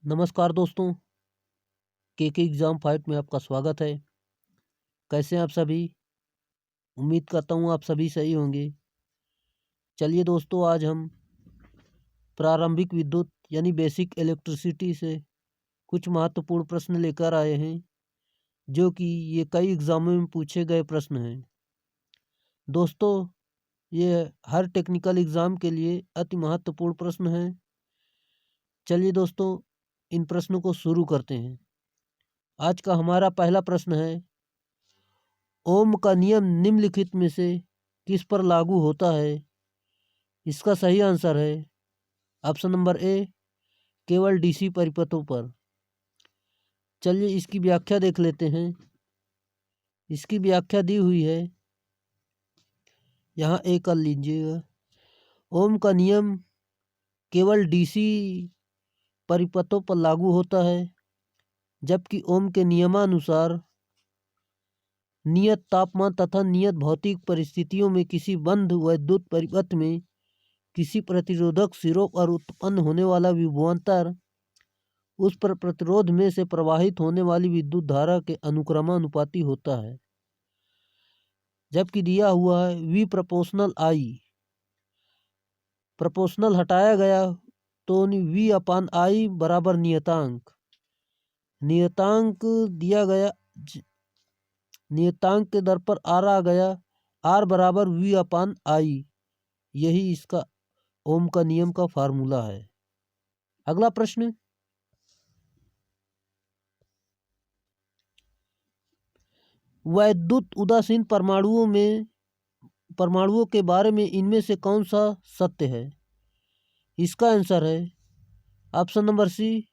नमस्कार दोस्तों, के एग्ज़ाम फाइट में आपका स्वागत है। कैसे हैं आप सभी? उम्मीद करता हूँ आप सभी सही होंगे। चलिए दोस्तों, आज हम प्रारंभिक विद्युत यानी बेसिक इलेक्ट्रिसिटी से कुछ महत्वपूर्ण प्रश्न लेकर आए हैं, जो कि ये कई एग्ज़ामों में पूछे गए प्रश्न हैं। दोस्तों, ये हर टेक्निकल एग्ज़ाम के लिए अति महत्वपूर्ण प्रश्न हैं। चलिए दोस्तों, इन प्रश्नों को शुरू करते हैं। आज का हमारा पहला प्रश्न है, ओम का नियम निम्नलिखित में से किस पर लागू होता है? इसका सही आंसर है ऑप्शन नंबर ए, केवल डीसी परिपथों पर। चलिए इसकी व्याख्या देख लेते हैं। इसकी व्याख्या दी हुई है, यहाँ ए कर लीजिएगा। ओम का नियम केवल डीसी परिपथों पर लागू होता है, जबकि ओम के नियमानुसार नियत तापमान तथा नियत भौतिक परिस्थितियों में किसी बंद वैद्युत परिपथ में किसी प्रतिरोधक सिरों पर उत्पन्न होने वाला विभवांतर उस पर प्रतिरोध में से प्रवाहित होने वाली विद्युत धारा के अनुक्रमानुपाती होता है। जबकि दिया हुआ है वी प्रोपोर्शनल आई, प्रोपोर्शनल हटाया गया तो वी अपान आई बराबर नियतांक दिया गया, नियतांक के दर पर आर आ गया, आर बराबर वी अपान आई। यही इसका ओम का नियम का फार्मूला है। अगला प्रश्न, वैद्युत उदासीन परमाणुओं के बारे में इनमें से कौन सा सत्य है? इसका आंसर है ऑप्शन नंबर सी,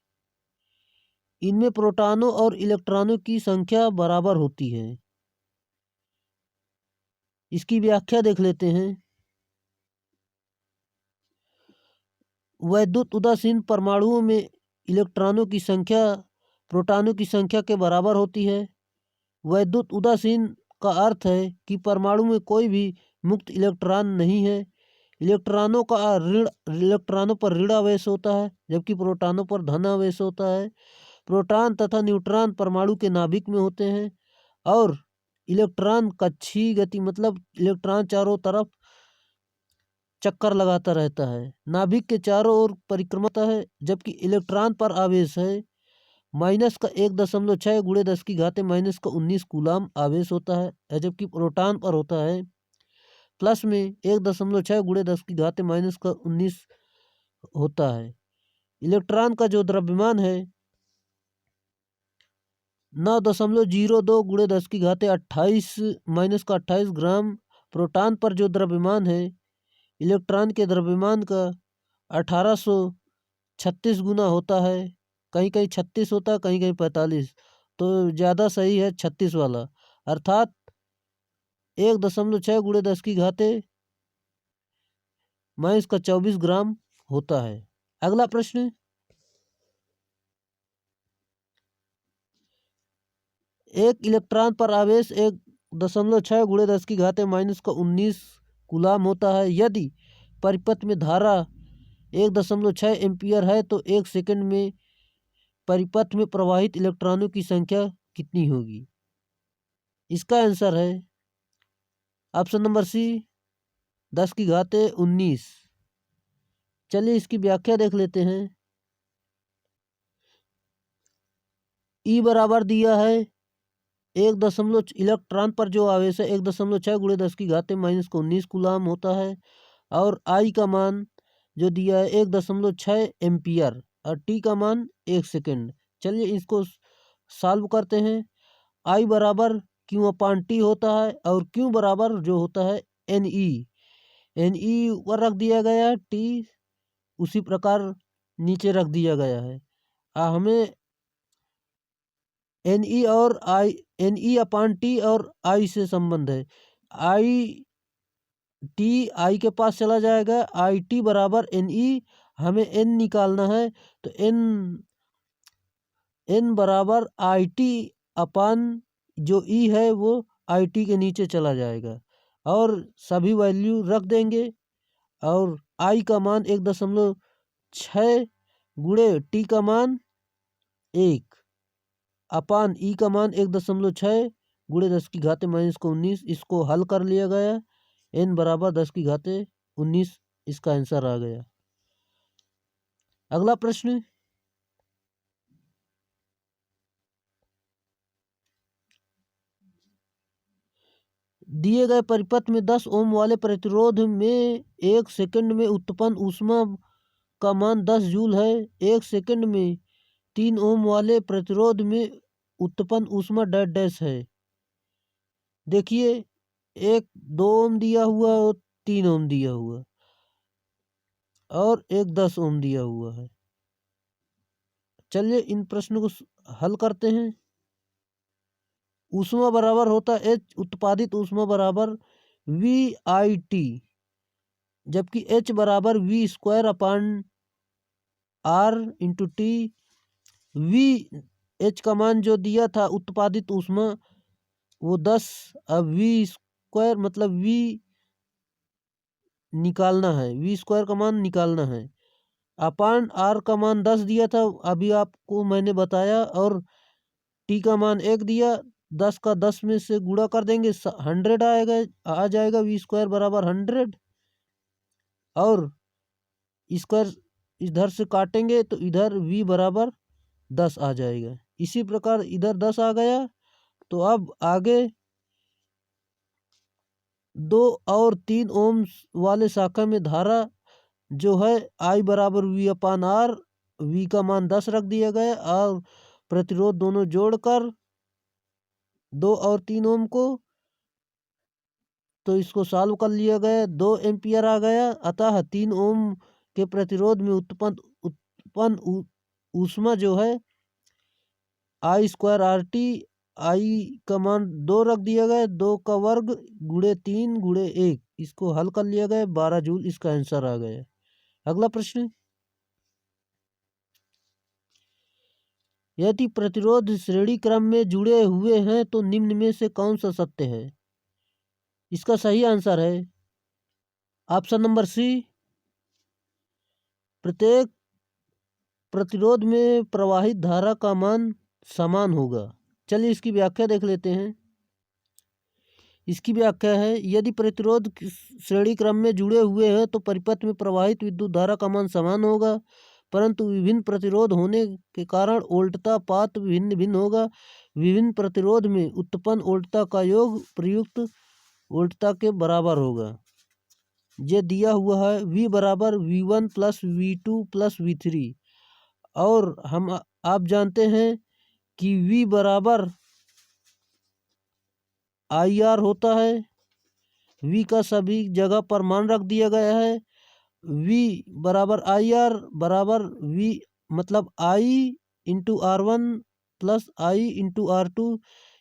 इनमें प्रोटॉनों और इलेक्ट्रॉनों की संख्या बराबर होती है। इसकी व्याख्या देख लेते हैं। वैद्युत उदासीन परमाणुओं में इलेक्ट्रॉनों की संख्या प्रोटॉनों की संख्या के बराबर होती है। वैद्युत उदासीन का अर्थ है कि परमाणु में कोई भी मुक्त इलेक्ट्रॉन नहीं है। इलेक्ट्रॉनों पर ऋण आवेश होता है, जबकि प्रोटॉनों पर धन आवेश होता है। प्रोटॉन तथा न्यूट्रॉन परमाणु के नाभिक में होते हैं और इलेक्ट्रॉन कक्षीय गति मतलब इलेक्ट्रॉन चारों तरफ चक्कर लगाता रहता है, नाभिक के चारों ओर परिक्रमा करता है। जबकि इलेक्ट्रॉन पर आवेश है -1.6 गुणे 10⁻⁻19 कूलाम आवेश होता है, जबकि प्रोटॉन पर होता है प्लस में 1.6 गुणे 10⁻⁻19 होता है। इलेक्ट्रॉन का जो द्रव्यमान है 9.02 गुणे 10⁻28 ग्राम। प्रोटॉन पर जो द्रव्यमान है इलेक्ट्रॉन के द्रव्यमान का 1836 गुना होता है। कहीं कहीं 36 होता है, कहीं कहीं 45, तो ज़्यादा सही है 36 वाला, अर्थात 1.6 गुणे 10⁻⁻24 ग्राम होता है। अगला प्रश्न, एक इलेक्ट्रॉन पर आवेश 1.6 गुणे 10⁻⁻19 कूलाम होता है। यदि परिपथ में धारा 1.6 एम्पियर है तो 1 सेकंड में परिपथ में प्रवाहित इलेक्ट्रॉनों की संख्या कितनी होगी? इसका आंसर है ऑप्शन नंबर सी, 10⁻19। चलिए इसकी व्याख्या देख लेते हैं। ई बराबर दिया है इलेक्ट्रॉन पर जो आवेश है 1.6 गुणे 10⁻⁻19 कूलाम होता है और आई का मान जो दिया है 1.6 एम्पियर और टी का मान 1 सेकेंड। चलिए इसको सॉल्व करते हैं। आई बराबर क्यू अपान टी होता है और क्यू बराबर जो होता है एन ई ऊपर रख दिया गया है, टी उसी प्रकार नीचे रख दिया गया है। हमें एन ई अपान टी और आई से संबंध है। आई टी आई के पास चला जाएगा, आई टी बराबर एन ई, हमें एन निकालना है तो एन बराबर आई टी अपान जो ई है वो आई टी के नीचे चला जाएगा और सभी वैल्यू रख देंगे और आई का मान 1.6 गुणे टी का मान 1 अपान ई का मान 1.6 गुणे 10⁻⁻19। इसको हल कर लिया गया, n बराबर 10⁻19 इसका आंसर आ गया। अगला प्रश्न, दिए गए परिपथ में 10 ओम वाले प्रतिरोध में 1 सेकंड में उत्पन्न ऊष्मा का मान 10 जूल है। 1 सेकंड में 3 ओम वाले प्रतिरोध में उत्पन्न ऊष्मा डैश डैश है। देखिए, 2 ओम दिया हुआ और 3 ओम दिया हुआ और 10 ओम दिया हुआ है। चलिए इन प्रश्नों को हल करते हैं। ऊष्मा बराबर होता है H, उत्पादित ऊष्मा बराबर VIT, जबकि H बराबर V² अपान R इंटू T। H का मान जो दिया था उत्पादित ऊष्मा वो 10, अब V² मतलब V निकालना है, V² का मान निकालना है। अपान R का मान 10 दिया था अभी आपको मैंने बताया, और T का मान 1 दिया। 10 का 10 में से गुणा कर देंगे 100 आ जाएगा। V² बराबर 100 और स्क्वायर इधर से काटेंगे तो इधर V बराबर 10 आ जाएगा। इसी प्रकार इधर 10 आ गया। तो अब आगे 2 और 3 ओम वाले शाखा में धारा जो है I बराबर V अपान R, V का मान 10 रख दिया गया और प्रतिरोध दोनों जोड़कर 2 और 3 ओम को, तो इसको सॉल्व कर लिया गया, 2 एम्पियर आ गया। अतः 3 ओम के प्रतिरोध में उत्पन्न ऊष्मा जो है I² RT, I का मान 2 रख दिया गया, 2 का वर्ग गुणे 3 गुणे 1, इसको हल कर लिया गया, 12 जूल इसका आंसर आ गया। अगला प्रश्न, यदि प्रतिरोध श्रेणी क्रम में जुड़े हुए हैं तो निम्न में से कौन सा सत्य है? इसका सही आंसर है ऑप्शन नंबर सी, प्रत्येक प्रतिरोध में प्रवाहित धारा का मान समान होगा। चलिए इसकी व्याख्या देख लेते हैं। इसकी व्याख्या है, यदि प्रतिरोध श्रेणी क्रम में जुड़े हुए हैं तो परिपथ में प्रवाहित विद्युत धारा का मान समान होगा, परंतु विभिन्न प्रतिरोध होने के कारण वोल्टता पात भिन्न भिन्न होगा। विभिन्न प्रतिरोध में उत्पन्न वोल्टता का योग प्रयुक्त वोल्टता के बराबर होगा। ये दिया हुआ है V बराबर V1 plus V2 plus V3, और आप जानते हैं कि V बराबर IR होता है। V का सभी जगह पर मान रख दिया गया है। V बराबर IR बराबर V मतलब I into R1 plus I into R2,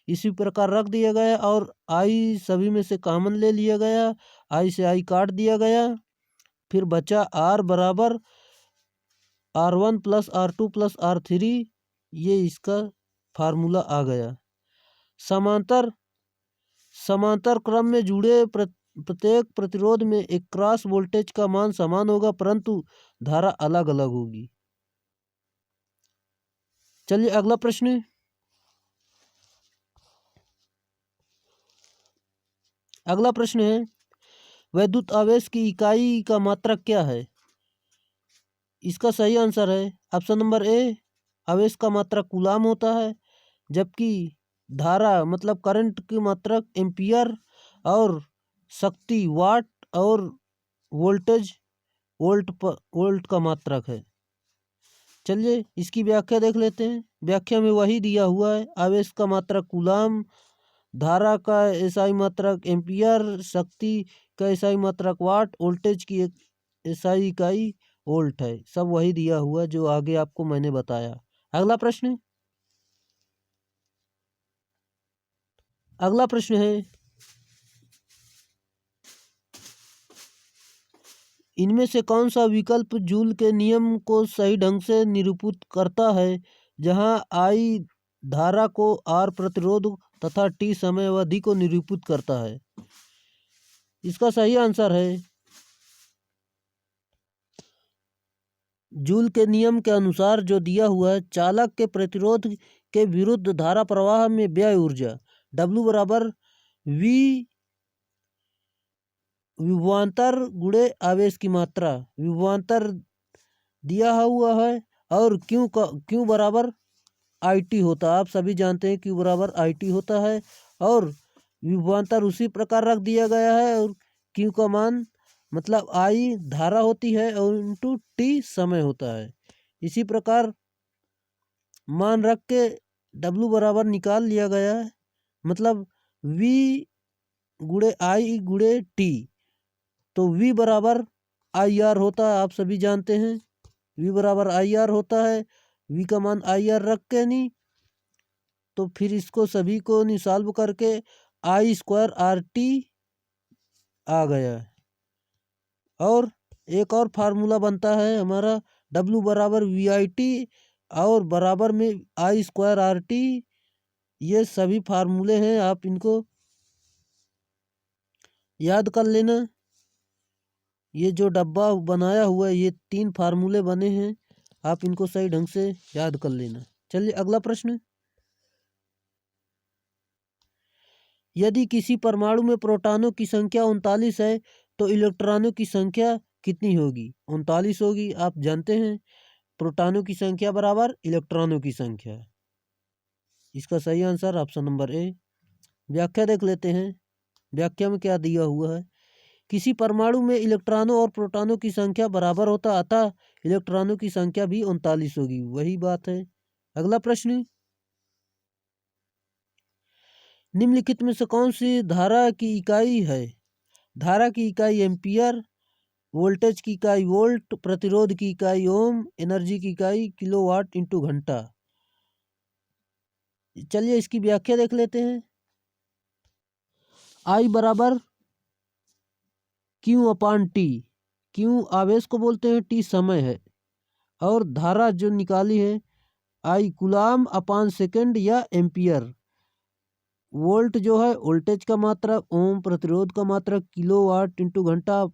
इसी प्रकार रख दिया गया, और I सभी में से कॉमन ले लिया गया, I से I काट दिया गया, फिर बचा R बराबर R1 plus R2 plus R3, ये इसका फार्मूला आ गया। समांतर क्रम में जुड़े प्रत्येक प्रतिरोध में एक क्रॉस वोल्टेज का मान समान होगा, परंतु धारा अलग अलग होगी। चलिए अगला प्रश्न, है वैद्युत आवेश की इकाई का मात्रक क्या है? इसका सही आंसर है ऑप्शन नंबर ए, आवेश का मात्रक कूलाम होता है, जबकि धारा मतलब करंट की मात्रक एम्पियर और शक्ति वाट और वोल्टेज वोल्ट का मात्रक है। चलिए इसकी व्याख्या देख लेते हैं। व्याख्या में वही दिया हुआ है, आवेश का मात्रक कूलाम, धारा का एसआई मात्रक एम्पियर, शक्ति का एसआई मात्रक वाट, वोल्टेज की एक एसआई इकाई वोल्ट है। सब वही दिया हुआ जो आगे आपको मैंने बताया। अगला प्रश्न है, इनमें से कौन सा विकल्प जूल के नियम को सही ढंग से निरूपित करता है, जहां I धारा को R प्रतिरोध तथा T समय अवधि को निरूपित करता है? इसका सही आंसर है जूल के नियम के अनुसार जो दिया हुआ है, चालक के प्रतिरोध के विरुद्ध धारा प्रवाह में व्यय ऊर्जा W बराबर V विभवांतर गुणे आवेश की मात्रा। विभवांतर दिया हुआ है और क्यू बराबर IT होता है। आप सभी जानते हैं क्यू बराबर IT होता है और विभवांतर उसी प्रकार रख दिया गया है और क्यू का मान मतलब I धारा होती है और इंटू T समय होता है। इसी प्रकार मान रख के W बराबर निकाल लिया गया है, मतलब V गुणे I गुणे T, तो V बराबर IR होता है। आप सभी जानते हैं V बराबर IR होता है। V का मान IR रख के नहीं तो फिर इसको सभी को नहीं सॉल्व करके I स्क्वायर RT आ गया। और एक और फार्मूला बनता है हमारा W बराबर VIT और बराबर में I स्क्वायर RT। ये सभी फार्मूले हैं, आप इनको याद कर लेना। ये जो डब्बा बनाया हुआ है ये 3 फार्मूले बने हैं, आप इनको सही ढंग से याद कर लेना। चलिए अगला प्रश्न। यदि किसी परमाणु में प्रोटॉनों की संख्या 39 है तो इलेक्ट्रॉनों की संख्या कितनी होगी? 39 होगी। आप जानते हैं प्रोटॉनों की संख्या बराबर इलेक्ट्रॉनों की संख्या। इसका सही आंसर ऑप्शन नंबर ए। व्याख्या देख लेते हैं। व्याख्या में क्या दिया हुआ है? किसी परमाणु में इलेक्ट्रॉनों और प्रोटॉनों की संख्या बराबर होता अतः इलेक्ट्रॉनों की संख्या भी 39 होगी। वही बात है। अगला प्रश्न। निम्नलिखित में से कौन सी धारा की इकाई है? धारा की इकाई एम्पियर, वोल्टेज की इकाई वोल्ट, प्रतिरोध की इकाई ओम, एनर्जी की इकाई किलोवाट इंटू घंटा। चलिए इसकी व्याख्या देख लेते हैं। I बराबर Q अपान T। Q आवेश को बोलते हैं, T समय है और धारा जो निकाली है I कूलाम अपान सेकंड या एम्पियर। वोल्ट जो है वोल्टेज का मात्रक, ओम प्रतिरोध का मात्रक, किलोवाट इंटू घंटा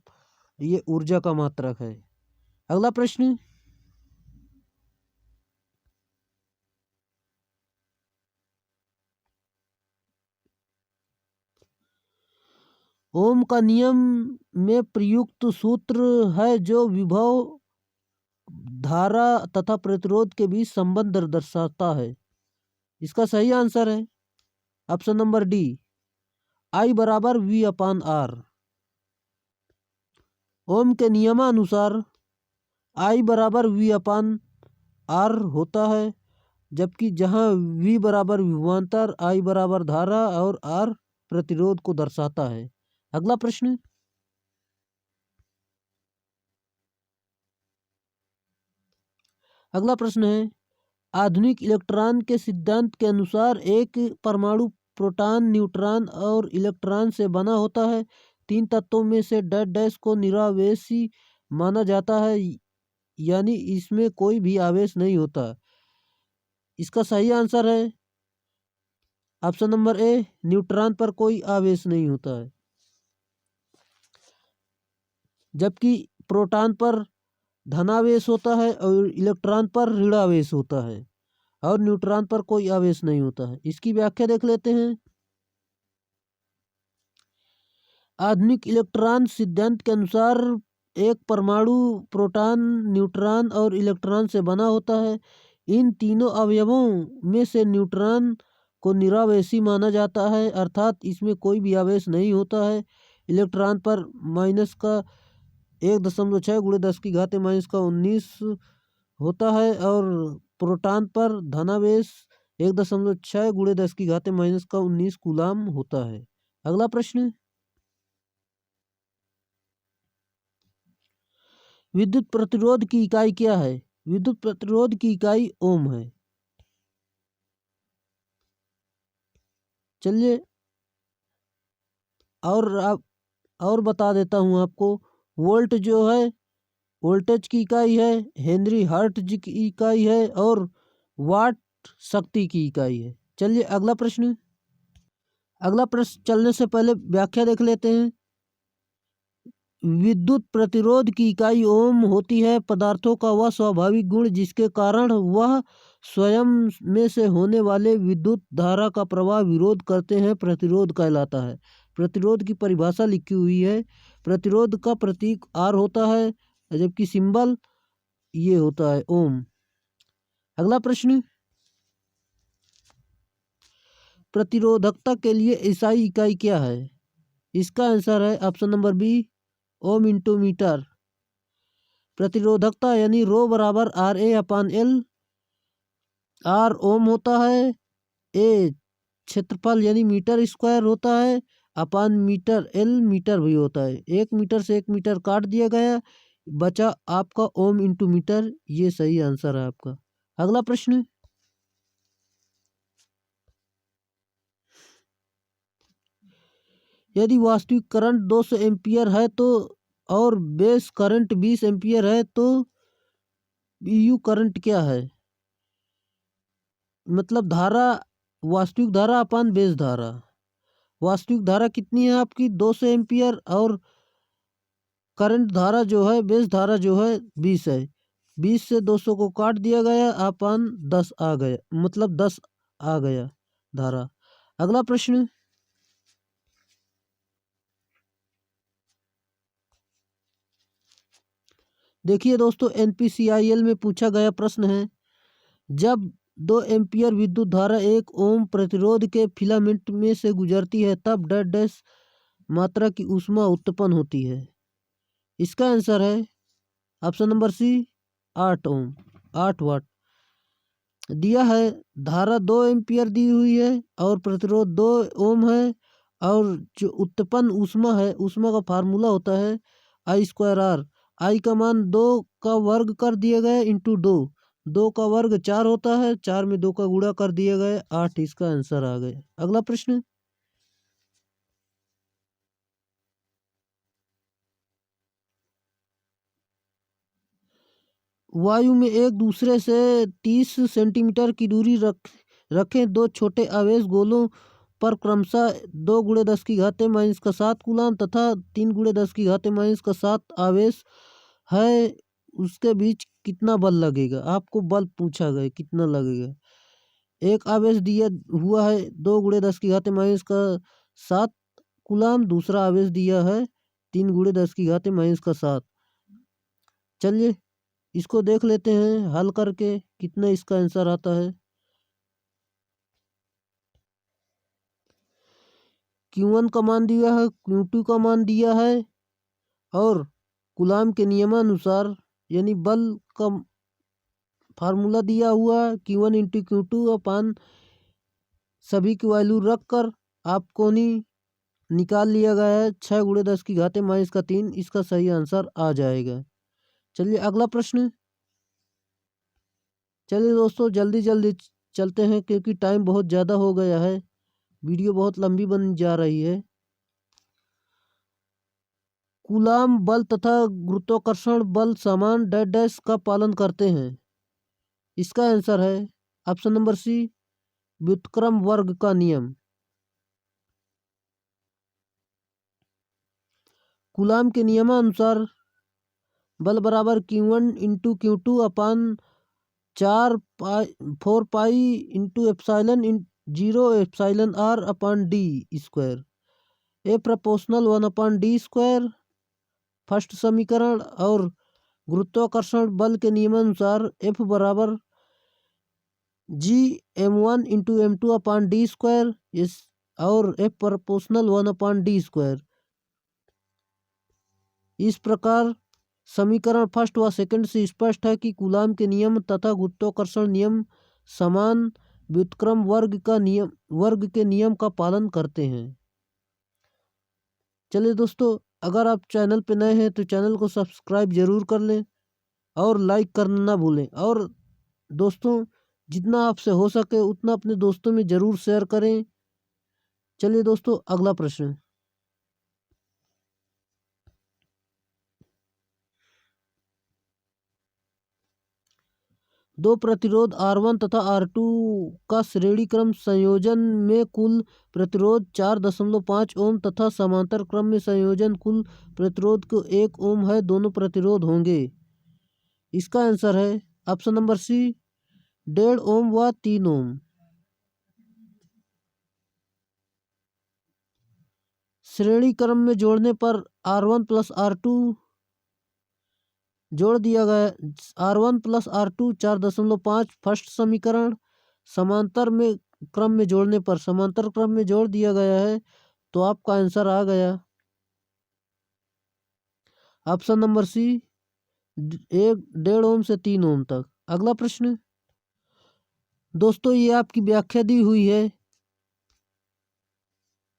ये ऊर्जा का मात्रक है। अगला प्रश्न। ओम का नियम में प्रयुक्त सूत्र है जो विभव, धारा तथा प्रतिरोध के बीच संबंध दर्शाता है। इसका सही आंसर है ऑप्शन नंबर डी, I बराबर V अपान R। ओम के नियमानुसार I बराबर V अपान R होता है, जबकि जहाँ V बराबर विभवांतर, I बराबर धारा और R प्रतिरोध को दर्शाता है। अगला प्रश्न। अगला प्रश्न है, आधुनिक इलेक्ट्रॉन के सिद्धांत के अनुसार एक परमाणु प्रोटॉन, न्यूट्रॉन और इलेक्ट्रॉन से बना होता है। 3 तत्वों में से डैश डैश को निरावेशी माना जाता है, यानी इसमें कोई भी आवेश नहीं होता। इसका सही आंसर है ऑप्शन नंबर ए, न्यूट्रॉन पर कोई आवेश नहीं होता है, जबकि प्रोटॉन पर धनावेश होता है और इलेक्ट्रॉन पर ऋणावेश होता है और न्यूट्रॉन पर कोई आवेश नहीं होता है। इसकी व्याख्या देख लेते हैं। आधुनिक इलेक्ट्रॉन सिद्धांत के अनुसार एक परमाणु प्रोटॉन, न्यूट्रॉन और इलेक्ट्रॉन से बना होता है। इन तीनों अवयवों में से न्यूट्रॉन को निरावेशी माना जाता है, अर्थात इसमें कोई भी आवेश नहीं होता है। इलेक्ट्रॉन पर माइनस का 1.6 गुणे 10 की घात माइनस का 19 होता है और प्रोटॉन पर धनावेश 1.6 गुणे 10 की घात माइनस का 19 कूलाम होता है। अगला प्रश्न। विद्युत प्रतिरोध की इकाई क्या है? विद्युत प्रतिरोध की इकाई ओम है। चलिए और बता देता हूँ आपको। वोल्ट जो है वोल्टेज की इकाई है, हेनरी हर्ट्ज की इकाई है और वाट शक्ति की इकाई है। चलिए अगला प्रश्न। अगला प्रश्न चलने से पहले व्याख्या देख लेते हैं। विद्युत प्रतिरोध की इकाई ओम होती है। पदार्थों का वह स्वाभाविक गुण जिसके कारण वह स्वयं में से होने वाले विद्युत धारा का प्रवाह विरोध करते हैं प्रतिरोध कहलाता है। प्रतिरोध की परिभाषा लिखी हुई है। प्रतिरोध का प्रतीक आर होता है, जबकि सिंबल ये होता है ओम। अगला प्रश्न, प्रतिरोधकता के लिए एसआई इकाई क्या है? इसका आंसर है option number B, ohm into metre. प्रतिरोधकता यानी रो बराबर R A upon L. R ohm होता है, ए क्षेत्रफल यानी मीटर स्क्वायर होता है, अपान मीटर एल मीटर भी होता है। 1 मीटर से 1 मीटर काट दिया गया, बचा आपका ओम इंटू मीटर। ये सही आंसर है आपका। अगला प्रश्न, यदि वास्तविक करंट 200 एम्पियर है तो और बेस करंट 20 एम्पियर है तो बीयू करंट क्या है? मतलब धारा, वास्तविक धारा अपान बेस धारा। वास्तविक धारा कितनी है आपकी? 200 एम्पियर, और करंट धारा जो है, बेस धारा जो है 20 है। 20 से 200 को काट दिया गया, अपान 10 आ गया, मतलब 10 आ गया धारा। अगला प्रश्न, देखिए दोस्तों, एनपीसीआईएल में पूछा गया प्रश्न है, जब 2 एम्पियर विद्युत धारा 1 ओम प्रतिरोध के फिलामेंट में से गुजरती है तब डैश डैश मात्रा की ऊष्मा उत्पन्न होती है। इसका आंसर है ऑप्शन नंबर सी, 8 ओम, 8 वाट दिया है। धारा 2 एम्पियर दी हुई है और प्रतिरोध 2 ओम है, और जो उत्पन्न ऊष्मा है, ऊष्मा का फार्मूला होता है आई स्क्वायर आर। आई का मान 2 का वर्ग कर दिया गया इंटू 2। 2 का वर्ग 4 होता है, 4 में 2 का गुणा कर दिया गया, 8 इसका आंसर आ गया। अगला प्रश्न, वायु में एक दूसरे से 30 सेंटीमीटर की दूरी रखें दो छोटे आवेश गोलों पर क्रमशः 2 × 10⁻⁷ कूलाम तथा 3 × 10⁻⁷ आवेश है, उसके बीच कितना बल लगेगा? आपको बल पूछा गया कितना लगेगा। एक आवेश दिया हुआ है 2 × 10⁻⁷ कूलाम, दूसरा आवेश दिया है 3 × 10⁻⁷। चलिए इसको देख लेते हैं हल करके कितना इसका आंसर आता है। Q1 का मान दिया है, Q2 का मान दिया है, और कूलाम के नियमानुसार यानी बल का फार्मूला दिया हुआ Q1 × Q2 अपान सभी की वैल्यू रख कर आपको नहीं निकाल लिया गया है 6 × 10⁻³ इसका सही आंसर आ जाएगा। चलिए अगला प्रश्न। चलिए दोस्तों जल्दी जल्दी चलते हैं क्योंकि टाइम बहुत ज़्यादा हो गया है, वीडियो बहुत लंबी बन जा रही है। कूलाम बल तथा गुरुत्वाकर्षण बल समान डैश डैश का पालन करते हैं। इसका आंसर है ऑप्शन नंबर सी, व्युत्क्रम वर्ग का नियम। कूलाम के नियमानुसार बल बराबर Q1 × Q2 अपान 4 pi into epsilon 0 epsilon r अपान डी स्क्वायर। ए प्रोपोर्शनल 1/d स्क्वायर फर्स्ट समीकरण, और गुरुत्वाकर्षण बल के नियमानुसार F बराबर G m1 × m2 अपान डी स्क्वायर, इस और F प्रोपोर्शनल 1/d स्क्वायर। इस प्रकार समीकरण फर्स्ट व सेकंड से स्पष्ट है कि कूलाम के नियम तथा गुरुत्वाकर्षण नियम समान व्युत्क्रम वर्ग के नियम का पालन करते हैं। चलिए दोस्तों, अगर आप चैनल पे नए हैं तो चैनल को सब्सक्राइब जरूर कर लें और लाइक करना ना भूलें, और दोस्तों जितना आपसे हो सके उतना अपने दोस्तों में ज़रूर शेयर करें। चलिए दोस्तों अगला प्रश्न। दो प्रतिरोध R1 तथा R2 का श्रेणी क्रम संयोजन में कुल प्रतिरोध 4.5 ओम तथा समांतर क्रम में संयोजन कुल प्रतिरोध को 1 ओम है, दोनों प्रतिरोध होंगे। इसका आंसर है ऑप्शन नंबर सी 1.5 ओम व 3 ओम। श्रेणी क्रम में जोड़ने पर R1 प्लस R2 जोड़ दिया गया। R1 प्लस R2 4.5 फर्स्ट समीकरण। समांतर में क्रम में जोड़ने पर समांतर क्रम में जोड़ दिया गया है, तो आपका आंसर आ गया ऑप्शन नंबर सी 1.5 ओम से 3 ओम तक। अगला प्रश्न दोस्तों, ये आपकी व्याख्या दी हुई है,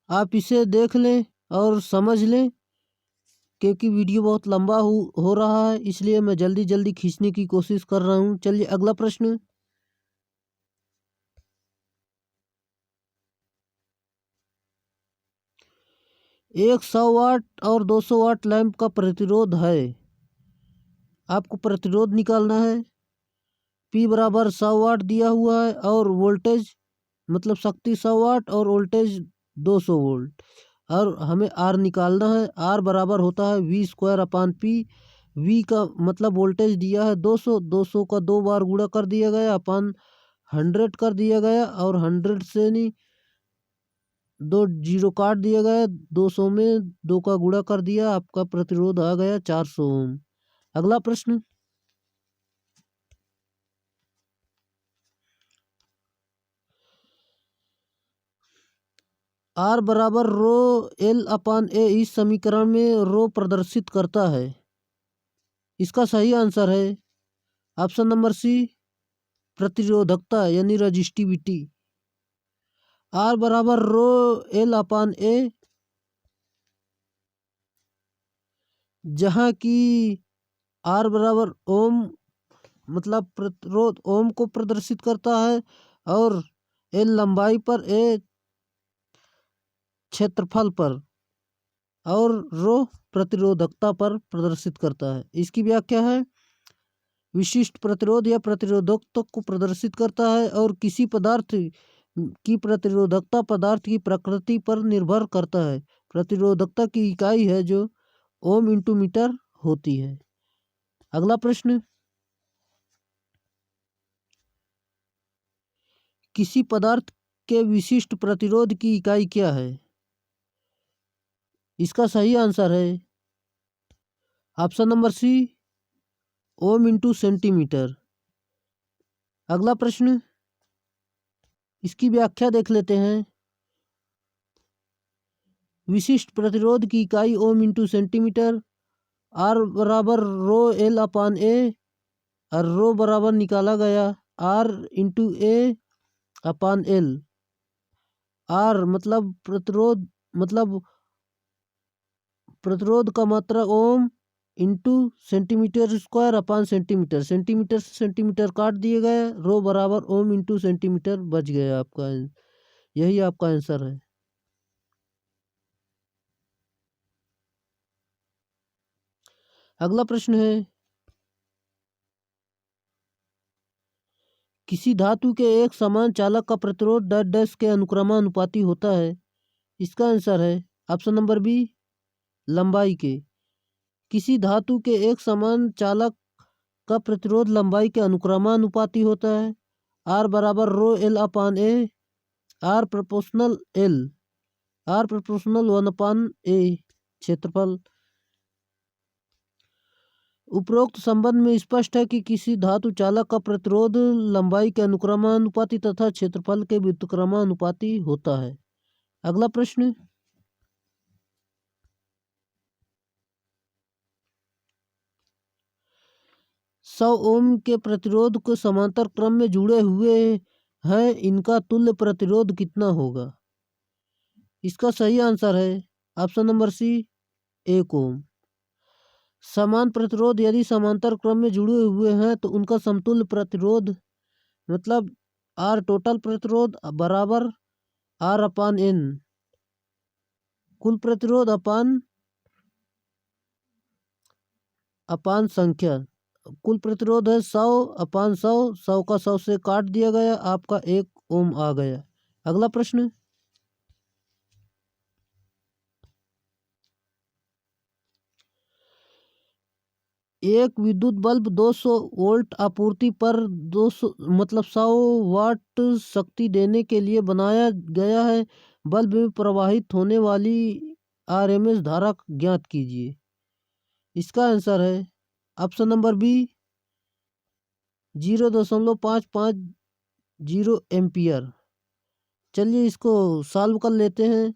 आप इसे देख लें और समझ लें, क्योंकि वीडियो बहुत लंबा हो रहा है, इसलिए मैं जल्दी जल्दी खींचने की कोशिश कर रहा हूँ। चलिए अगला प्रश्न। एक 100 वाट और 200 वाट लैंप का प्रतिरोध है। आपको प्रतिरोध निकालना है। P बराबर 100 वाट दिया हुआ है और वोल्टेज मतलब शक्ति 100 वाट और वोल्टेज 200 वोल्ट, और हमें R निकालना है। R बराबर होता है V²/P। V का मतलब वोल्टेज दिया है 200, 200 का 2 बार गुणा कर दिया गया अपन 100 कर दिया गया, और 100 से नहीं 2 जीरो काट दिया गया, 200 में 2 का गुणा कर दिया, आपका प्रतिरोध आ गया 400 ओम। अगला प्रश्न। R बराबर रो L/A इस समीकरण में रो प्रदर्शित करता है। इसका सही आंसर है ऑप्शन नंबर सी प्रतिरोधकता यानी रजिस्टिविटी। R बराबर रो L/A, जहाँ की R बराबर ओम मतलब प्रतिरोध ओम को प्रदर्शित करता है, और L लंबाई पर, A क्षेत्रफल पर, और रो प्रतिरोधकता पर प्रदर्शित करता है। इसकी व्याख्या है विशिष्ट प्रतिरोध या प्रतिरोधकता को प्रदर्शित करता है, और किसी पदार्थ की प्रतिरोधकता पदार्थ की प्रकृति पर निर्भर करता है। प्रतिरोधकता की इकाई है जो ओम इंटू मीटर होती है। अगला प्रश्न। किसी पदार्थ के विशिष्ट प्रतिरोध की इकाई क्या है? इसका सही आंसर है option number C ohm into centimetre. अगला प्रश्न, इसकी व्याख्या देख लेते हैं। विशिष्ट प्रतिरोध की इकाई ओम इंटू सेंटीमीटर। R बराबर रो L/A, और रो बराबर निकाला गया R इंटू A/L। R मतलब प्रतिरोध का मात्रा ओम इंटू सेंटीमीटर² सेंटीमीटर। सेंटीमीटर से सेंटीमीटर काट दिए गए, रो बराबर ओम इंटू सेंटीमीटर बच गया आपका। यही आपका आंसर है। अगला प्रश्न है, किसी धातु के एक समान चालक का प्रतिरोध डैश डैश के अनुक्रमानुपाती होता है। इसका आंसर है ऑप्शन नंबर बी लंबाई के। किसी धातु के एक समान चालक का प्रतिरोध लंबाई के अनुक्रमानुपाती होता है। R बराबर रो L/A, R proportional L, R proportional 1/A क्षेत्रफल। उपरोक्त संबंध में स्पष्ट है कि किसी धातु चालक का प्रतिरोध लंबाई के अनुक्रमानुपाती तथा क्षेत्रफल के व्युत्क्रमानुपाती होता है। अगला प्रश्न, 100 ओम के प्रतिरोध को समांतर क्रम में जुड़े हुए हैं, इनका तुल्य प्रतिरोध कितना होगा? इसका सही आंसर है ऑप्शन नंबर सी 1 ओम। समान प्रतिरोध यदि समांतर क्रम में जुड़े हुए हैं तो उनका समतुल्य प्रतिरोध मतलब R टोटल प्रतिरोध बराबर R/N, कुल प्रतिरोध अपान संख्या कुल प्रतिरोध है 100/100, 100 का 100 से काट दिया गया, आपका 1 ओम आ गया। अगला प्रश्न, एक विद्युत बल्ब 200 वोल्ट आपूर्ति पर 200 मतलब 100 वाट शक्ति देने के लिए बनाया गया है। बल्ब में प्रवाहित होने वाली आरएमएस धारा ज्ञात कीजिए। इसका आंसर है ऑप्शन नंबर बी 0.550 एम्पियर। चलिए इसको सॉल्व कर लेते हैं।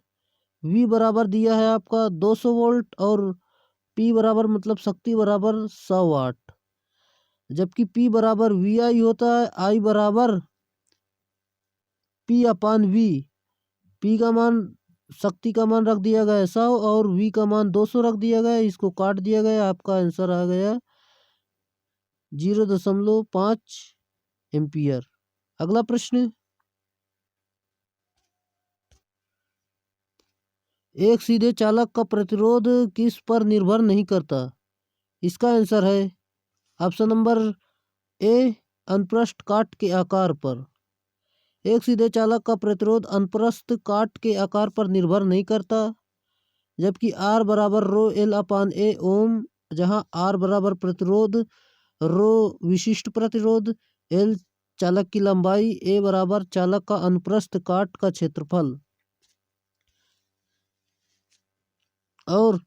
V बराबर दिया है आपका 200 वोल्ट और P बराबर मतलब शक्ति बराबर 100 वाट, जबकि P बराबर VI होता है। I बराबर P/V। P का मान शक्ति का मान रख दिया गया 100 और V का मान 200 रख दिया गया, इसको काट दिया गया, आपका आंसर आ गया 0.5 एम्पियर। अगला प्रश्न, एक सीधे चालक का प्रतिरोध किस पर निर्भर नहीं करता। इसका आंसर है ऑप्शन नंबर ए अनुप्रस्थ काट के आकार पर। एक सीधे चालक का प्रतिरोध अनुप्रस्थ काट के आकार पर निर्भर नहीं करता, जबकि R बराबर रो L/A ओम, जहां R बराबर प्रतिरोध, रो विशिष्ट प्रतिरोध, L चालक की लंबाई, A बराबर चालक का अनुप्रस्थ काट का क्षेत्रफल और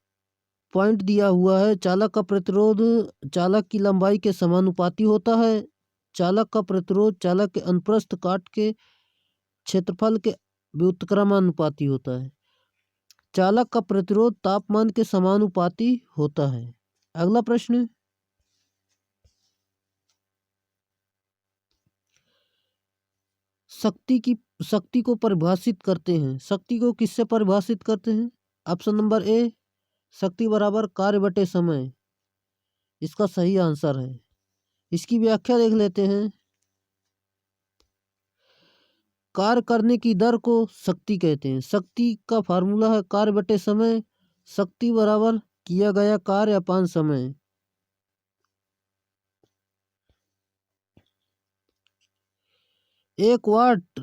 पॉइंट दिया हुआ है। चालक का प्रतिरोध चालक की लंबाई के समानुपाती होता है। चालक का प्रतिरोध चालक के अनुप्रस्थ काट के क्षेत्रफल के व्युत्क्रमानुपाती होता है। चालक का प्रतिरोध तापमान के समानुपाती होता है। अगला प्रश्न, शक्ति को परिभाषित करते हैं। शक्ति को किससे परिभाषित करते हैं। ऑप्शन नंबर ए शक्ति बराबर कार्य बटे समय, इसका सही आंसर है। इसकी व्याख्या देख लेते हैं। कार्य करने की दर को शक्ति कहते हैं। शक्ति का फार्मूला है कार्य बटे समय। शक्ति बराबर किया गया कार्य अपान समय। एक वाट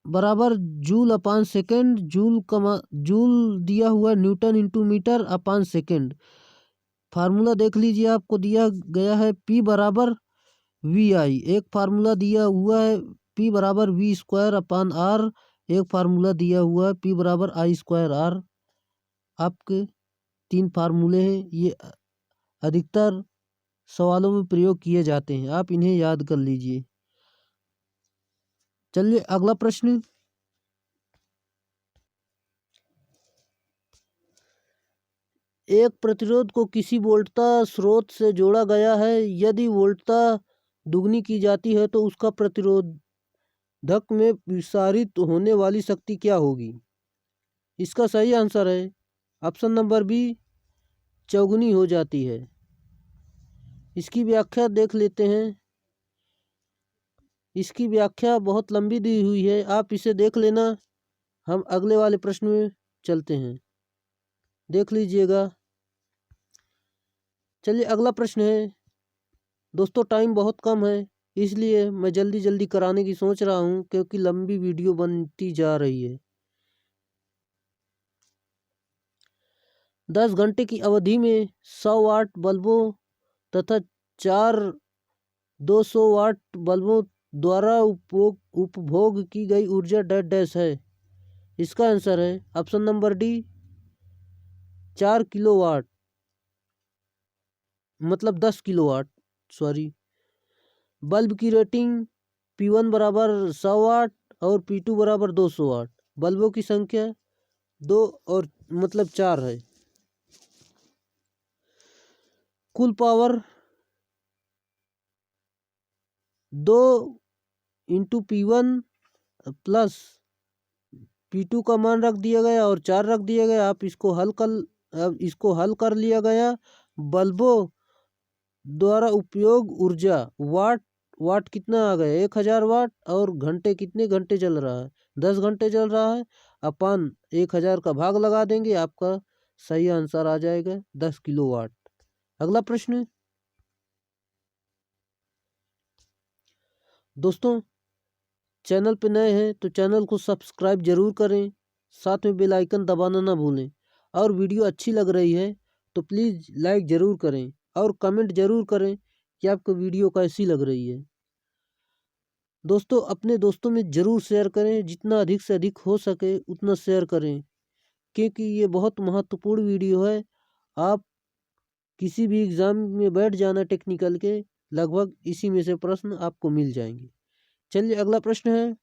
बराबर जूल अपान सेकेंड। जूल दिया हुआ न्यूटन इंटू मीटर अपान सेकेंड। फार्मूला देख लीजिए, आपको दिया गया है P बराबर VI। एक फार्मूला दिया हुआ है P बराबर V²/R। एक फार्मूला दिया हुआ है P बराबर I²R। आपके 3 फार्मूले हैं, ये अधिकतर सवालों में प्रयोग किए जाते हैं, आप इन्हें याद कर लीजिए। चलिए अगला प्रश्न, एक प्रतिरोध को किसी वोल्टता स्रोत से जोड़ा गया है। यदि वोल्टता दुगनी की जाती है तो उसका प्रतिरोधक में विसारित होने वाली शक्ति क्या होगी। इसका सही आंसर है ऑप्शन नंबर बी चौगुनी हो जाती है। इसकी व्याख्या देख लेते हैं। इसकी व्याख्या बहुत लंबी दी हुई है, आप इसे देख लेना। हम अगले वाले प्रश्न में चलते हैं, देख लीजिएगा। चलिए अगला प्रश्न है। दोस्तों टाइम बहुत कम है, इसलिए मैं जल्दी जल्दी कराने की सोच रहा हूँ, क्योंकि लंबी वीडियो बनती जा रही है। 10 घंटे की अवधि में 100 वाट बल्बों तथा 4 200 वाट बल्बों द्वारा उपभोग की गई ऊर्जा डैश डैश है। इसका आंसर है ऑप्शन नंबर डी 4 किलोवाट, मतलब 10 किलोवाट, सॉरी। बल्ब की रेटिंग P1 बराबर 100 वाट और P2 बराबर 200 वाट। बल्बों की संख्या 2 और मतलब 4 है। कुल power 2 into P1 plus P2 का मान रख दिया गया और 4 रख दिया गया। आप इसको हल कर लिया गया। बल्बों द्वारा उपयोग ऊर्जा वाट कितना आ गया 1000 वाट, और घंटे कितने घंटे चल रहा है 10 घंटे चल रहा है। अपन 1000 का भाग लगा देंगे, आपका सही आंसर आ जाएगा 10 किलोवाट। अगला प्रश्न, दोस्तों, चैनल पे नए हैं तो चैनल को सब्सक्राइब जरूर करें, साथ में बेल आइकन दबाना ना भूलें। और वीडियो अच्छी लग रही है तो प्लीज़ लाइक ज़रूर करें और कमेंट ज़रूर करें कि आपको वीडियो कैसी लग रही है। दोस्तों, अपने दोस्तों में ज़रूर शेयर करें, जितना अधिक से अधिक हो सके उतना शेयर करें, क्योंकि ये बहुत महत्वपूर्ण वीडियो है। आप किसी भी एग्ज़ाम में बैठ जाना टेक्निकल के, लगभग इसी में से प्रश्न आपको मिल जाएंगे। चलिए अगला प्रश्न है,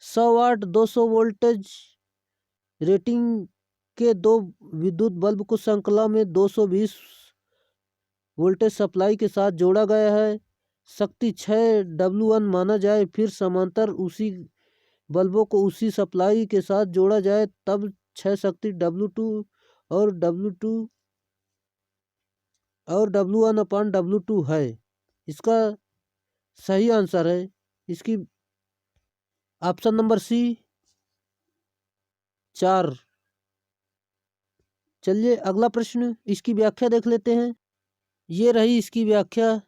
100 वाट 200 वोल्टेज रेटिंग के दो विद्युत बल्ब को श्रृंखला में 220 वोल्टेज सप्लाई के साथ जोड़ा गया है। शक्ति 6 W1 माना जाए, फिर समांतर उसी बल्बों को उसी सप्लाई के साथ जोड़ा जाए, तब 6 शक्ति W2 और W1/W2 है। इसका सही आंसर है इसकी ऑप्शन नंबर सी 4। चलिए अगला प्रश्न, इसकी व्याख्या देख लेते हैं। ये रही इसकी व्याख्या।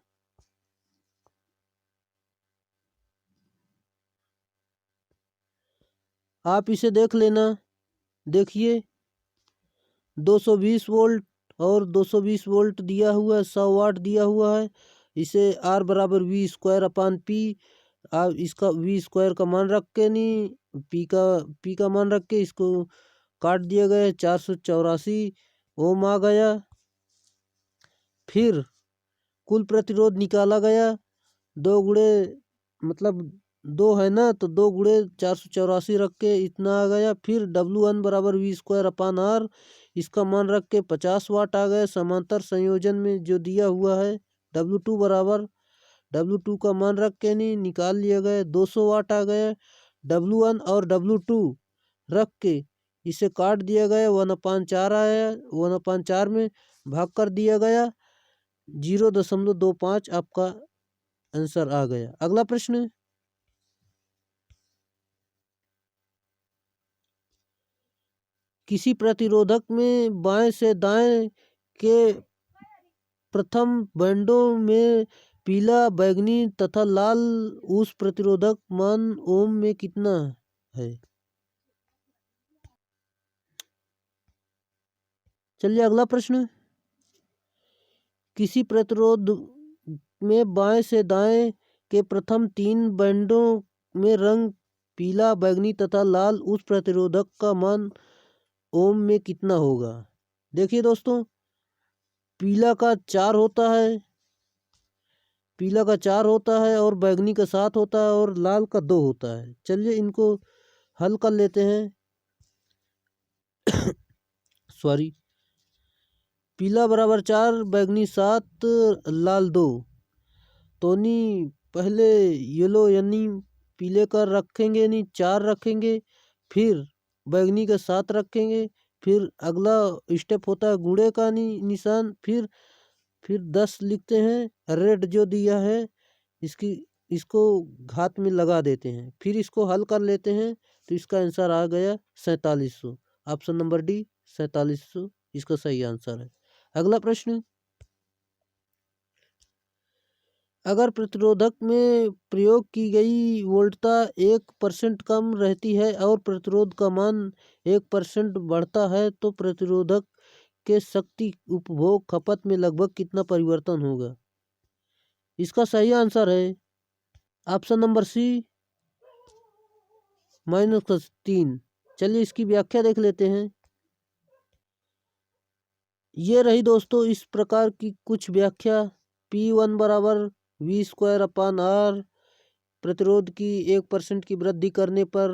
आप इसे देख लेना। देखिए 220 वोल्ट और 220 वोल्ट दिया हुआ है, 100 वाट दिया हुआ है। इसे R बराबर V²/P, इसका V² का मान रख के नहीं P का मान रख के इसको काट दिया गया, 484 ओम आ गया। फिर कुल प्रतिरोध निकाला गया, 2 गुणे मतलब 2 है ना, तो 2 गुणे 484 रख के इतना आ गया। फिर W1 बराबर V²/R, इसका मान रख के 50 वाट आ गए। समांतर संयोजन में जो दिया हुआ है W2 बराबर, W2 का मान रख के नहीं निकाल लिया गया, 200 वाट आ गया। W1 और W2 रख के इसे काट दिया गया, 1/4 आया, 1/4 में भाग कर दिया गया, 0.25 आपका आंसर आ गया। अगला प्रश्न, किसी प्रतिरोधक में बाएं से दाएं के प्रथम बैंडों में पीला, बैंगनी तथा लाल उस प्रतिरोधक मान ओम में कितना है? चलिए अगला प्रश्न, किसी प्रतिरोध में बाएं से दाएं के प्रथम 3 बैंडों में रंग पीला, बैंगनी तथा लाल उस प्रतिरोधक का मान ओम में कितना होगा? देखिए दोस्तों, पीला का 4 होता है, पीला का 4 होता है और बैंगनी का 7 होता है और लाल का 2 होता है। चलिए इनको हल कर लेते हैं। सॉरी, पीला बराबर 4, बैंगनी 7, लाल 2। तो नहीं, पहले येलो यानी पीले का रखेंगे, नहीं 4 रखेंगे, फिर बैंगनी का 7 रखेंगे, फिर अगला स्टेप होता है गुणे का निशान, फिर 10 लिखते हैं। रेड जो दिया है इसको घात में लगा देते हैं, फिर इसको हल कर लेते हैं, तो इसका आंसर आ गया 4700। ऑप्शन नंबर डी 4700 इसका सही आंसर है। अगला प्रश्न, अगर प्रतिरोधक में प्रयोग की गई वोल्टता 1% कम रहती है और प्रतिरोध का मान 1% बढ़ता है, तो प्रतिरोधक के शक्ति उपभोग खपत में लगभग कितना परिवर्तन होगा? इसका सही आंसर है ऑप्शन नंबर सी -3। चलिए इसकी व्याख्या देख लेते हैं। ये रही दोस्तों इस प्रकार की कुछ व्याख्या। P1 बराबर V²/R, प्रतिरोध की 1% की वृद्धि करने पर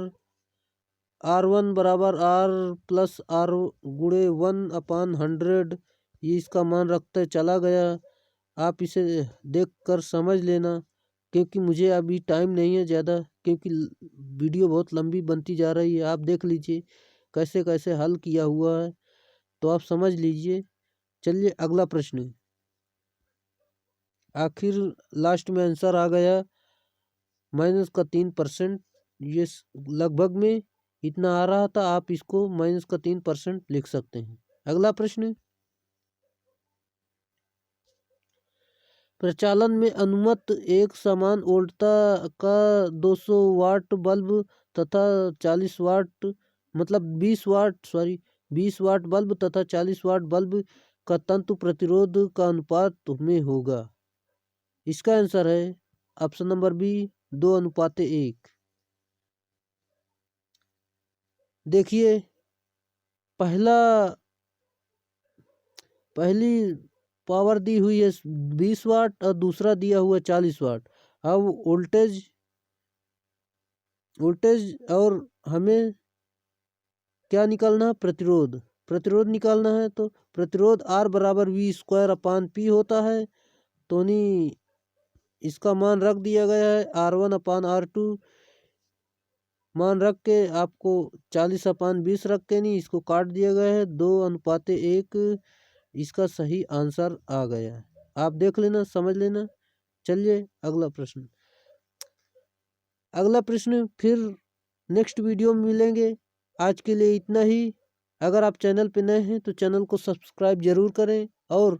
R1 बराबर R+R गुणे 1/100, ये इसका मान रखते चला गया। आप इसे देख कर समझ लेना, क्योंकि मुझे अभी टाइम नहीं है ज़्यादा, क्योंकि वीडियो बहुत लंबी बनती जा रही है। आप देख लीजिए कैसे कैसे हल किया हुआ है, तो आप समझ लीजिए। चलिए अगला प्रश्न, आखिर लास्ट में आंसर आ गया -3%। ये लगभग में इतना आ रहा था, आप इसको -3% लिख सकते हैं। अगला प्रश्न, प्रचालन में अनुमत एक समान वोल्टता का 200 वाट बल्ब तथा 40 वाट मतलब 20 वाट बल्ब तथा 40 वाट बल्ब का तंतु प्रतिरोध का अनुपात में होगा। इसका आंसर है ऑप्शन नंबर बी 2:1। देखिए पहली पावर दी हुई है 20 वाट और दूसरा दिया हुआ 40 वाट। अब वोल्टेज और हमें क्या निकालना है, प्रतिरोध निकालना है। तो प्रतिरोध R बराबर V²/P होता है। तो नहीं इसका मान रख दिया गया है R1/R2 मान रख के आपको 40/20 रख के नहीं इसको काट दिया गया है 2:1। इसका सही आंसर आ गया है। आप देख लेना, समझ लेना। चलिए अगला प्रश्न फिर नेक्स्ट वीडियो में मिलेंगे। आज के लिए इतना ही। अगर आप चैनल पे नए हैं तो चैनल को सब्सक्राइब जरूर करें और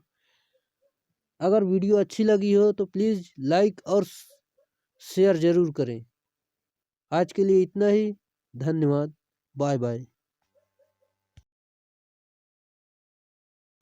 अगर वीडियो अच्छी लगी हो तो प्लीज़ लाइक और शेयर जरूर करें। आज के लिए इतना ही। धन्यवाद। Bye bye.